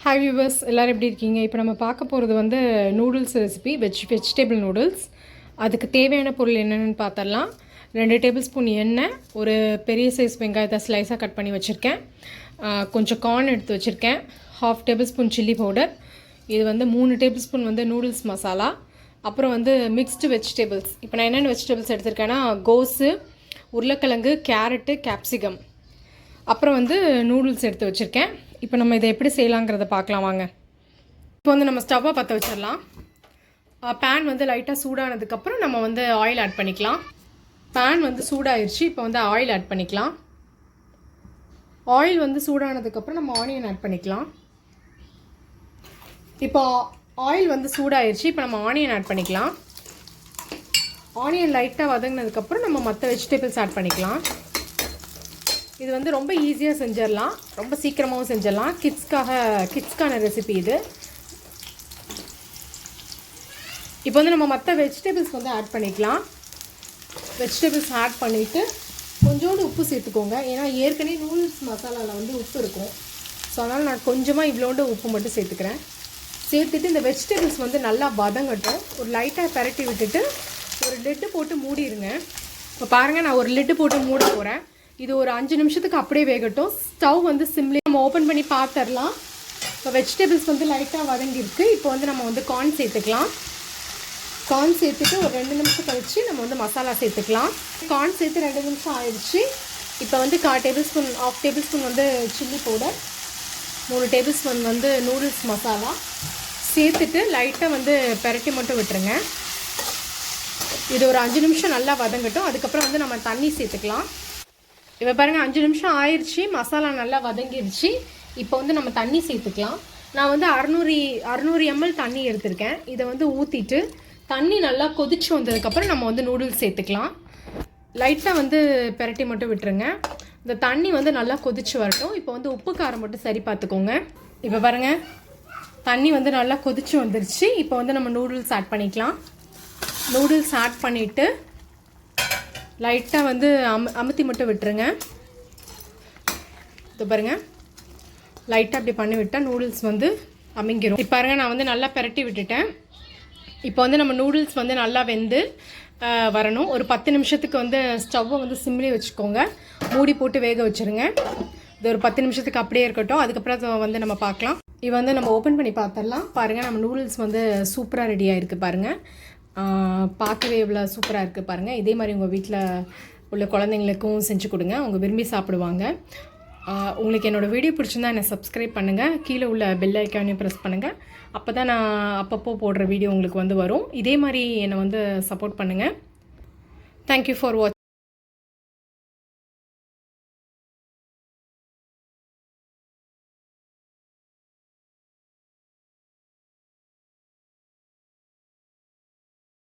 Hi viewers, எல்லோரும் எப்படி இருக்கீங்க? இப்போ நம்ம பார்க்க போகிறது வந்து நூடுல்ஸ் ரெசிபி, வெஜிடேபிள் நூடுல்ஸ். அதுக்கு தேவையான பொருள் என்னென்னு பார்த்தரலாம். 2 டேபிள் ஸ்பூன் எண்ணெய், ஒரு பெரிய சைஸ் வெங்காயத்தை ஸ்லைஸாக கட் பண்ணி வச்சுருக்கேன், கொஞ்சம் கார்ன் எடுத்து வச்சுருக்கேன், 1/2 டேபிள் ஸ்பூன் சில்லி பவுடர், இது வந்து 3 டேபிள் ஸ்பூன் வந்து நூடுல்ஸ் மசாலா, அப்புறம் வந்து மிக்ஸ்டு வெஜிடபிள்ஸ். இப்போ நான் என்னென்ன வெஜிடபிள்ஸ் எடுத்திருக்கேன்னா கோஸு, உருளைக்கிழங்கு, கேரட்டு, கேப்சிகம், அப்புறம் வந்து நூடுல்ஸ் எடுத்து வச்சுருக்கேன். இப்போ நம்ம இதை எப்படி செய்யலாங்கிறத பார்க்கலாம் வாங்க. இப்போ வந்து நம்ம ஸ்டவ்வை பற்ற வச்சிடலாம். பேன் வந்து லைட்டாக சூடானதுக்கப்புறம் நம்ம வந்து ஆயில் ஆட் பண்ணிக்கலாம். பேன் வந்து சூடாயிருச்சு. இப்போ வந்து ஆயில் ஆட் பண்ணிக்கலாம். ஆயில் வந்து சூடானதுக்கப்புறம் நம்ம ஆனியன் ஆட் பண்ணிக்கலாம். இப்போ ஆயில் வந்து சூடாயிருச்சு. இப்போ நம்ம ஆனியன் ஆட் பண்ணிக்கலாம். ஆனியன் லைட்டாக வதங்கினதுக்கப்புறம் நம்ம மற்ற வெஜிடபிள்ஸ் ஆட் பண்ணிக்கலாம். இது வந்து ரொம்ப ஈஸியாக செஞ்சிடலாம், ரொம்ப சீக்கிரமாகவும் செஞ்சிடலாம். கிட்ஸ்க்கான ரெசிபி இது. இப்போ வந்து நம்ம மற்ற வெஜிடபிள்ஸ் வந்து ஆட் பண்ணிக்கலாம். வெஜிடபிள்ஸ் ஆட் பண்ணிவிட்டு கொஞ்சோண்டு உப்பு சேர்த்துக்கோங்க. ஏன்னா ஏற்கனவே நூடுல்ஸ் மசாலாவில் வந்து உப்பு இருக்கும். ஸோ அதனால் நான் கொஞ்சமாக இவ்வளோண்டு உப்பு மட்டும் சேர்த்துக்கிறேன். சேர்த்துட்டு இந்த வெஜிடபிள்ஸ் வந்து நல்லா வதங்கட்டும். ஒரு லைட்டாக பரட்டி விட்டுட்டு ஒரு லிட்டு போட்டு மூடிடுங்க. இப்போ பாருங்கள், நான் ஒரு லிட்டு போட்டு மூட போகிறேன். இது ஒரு 5 நிமிஷத்துக்கு அப்படியே வேகட்டும். ஸ்டவ் வந்து சிம்லி நம்ம ஓப்பன் பண்ணி பார்த்துடலாம். இப்போ வெஜிடபிள்ஸ் வந்து லைட்டாக வதங்கிருக்கு. இப்போ வந்து நம்ம வந்து கார்ன் சேர்த்துக்கலாம். கார்ன் சேர்த்துட்டு ஒரு 2 நிமிஷம் கழிச்சு நம்ம வந்து மசாலா சேர்த்துக்கலாம். கார்ன் சேர்த்து 2 நிமிஷம் ஆயிடுச்சு. இப்போ வந்து 1/4 டேபிள் ஸ்பூன், 1/2 டேபிள் ஸ்பூன் வந்து சில்லி பவுடர், 3 டேபிள் ஸ்பூன் வந்து நூடுல்ஸ் மசாலா சேர்த்துட்டு லைட்டாக வந்து பெரட்டி மட்டும் விட்டுருங்க. இது ஒரு 5 நிமிஷம் நல்லா வதங்கட்டும். அதுக்கப்புறம் வந்து நம்ம தண்ணி சேர்த்துக்கலாம். இப்போ பாருங்கள், 5 நிமிஷம் ஆயிடுச்சு. மசாலா நல்லா வதங்கிடுச்சு. இப்போ வந்து நம்ம தண்ணி சேர்த்துக்கலாம். நான் வந்து 600 ml தண்ணி எடுத்திருக்கேன். இதை வந்து ஊற்றிட்டு தண்ணி நல்லா கொதிச்சு வந்ததுக்கப்புறம் நம்ம வந்து நூடுல்ஸ் சேர்த்துக்கலாம். லைட்டாக வந்து பெரட்டி மட்டும் விட்டுருங்க. இந்த தண்ணி வந்து நல்லா கொதிச்சு வரட்டும். இப்போ வந்து உப்பு காரம் மட்டும் சரி பார்த்துக்கோங்க. இப்போ பாருங்கள், தண்ணி வந்து நல்லா கொதிச்சு வந்துருச்சு. இப்போ வந்து நம்ம நூடுல்ஸ் ஆட் பண்ணிக்கலாம். நூடுல்ஸ் ஆட் பண்ணிவிட்டு லைட்டாக வந்து அமுத்தி மட்டும் விட்டுருங்க. இது பாருங்கள், லைட்டாக அப்படி பண்ணி விட்டால் நூடுல்ஸ் வந்து அமுங்கிரும். இப்போ பாருங்கள், நான் வந்து நல்லா பெரட்டி விட்டுட்டேன். இப்போ வந்து நம்ம நூடுல்ஸ் வந்து நல்லா வெந்து வரணும். ஒரு 10 நிமிஷத்துக்கு வந்து ஸ்டவ்வை வந்து சிம்லி வச்சுக்கோங்க. மூடி போட்டு வேக வச்சுருங்க. இது ஒரு 10 நிமிஷத்துக்கு அப்படியே இருக்கட்டும். அதுக்கப்புறம் வந்து நம்ம பார்க்கலாம். இது வந்து நம்ம ஓப்பன் பண்ணி பார்த்துடலாம். பாருங்கள், நம்ம நூடுல்ஸ் வந்து சூப்பராக ரெடியாக இருக்குது. பாருங்கள், பார்க்கவே எவ்வளோ சூப்பராக இருக்குது பாருங்கள். இதே மாதிரி உங்கள் வீட்டில் உள்ள குழந்தைங்களுக்கும் செஞ்சு கொடுங்க. அவங்க விரும்பி சாப்பிடுவாங்க. உங்களுக்கு என்னோடய வீடியோ பிடிச்சிருந்தா என்னை சப்ஸ்கிரைப் பண்ணுங்கள். கீழே உள்ள பெல் ஐக்கானையும் ப்ரெஸ் பண்ணுங்கள். அப்போ தான் நான் அப்பப்போ போடுற வீடியோ உங்களுக்கு வந்து வரும். இதே மாதிரி என்னை வந்து சப்போர்ட் பண்ணுங்கள். தேங்க்யூ ஃபார் வாட்சிங்.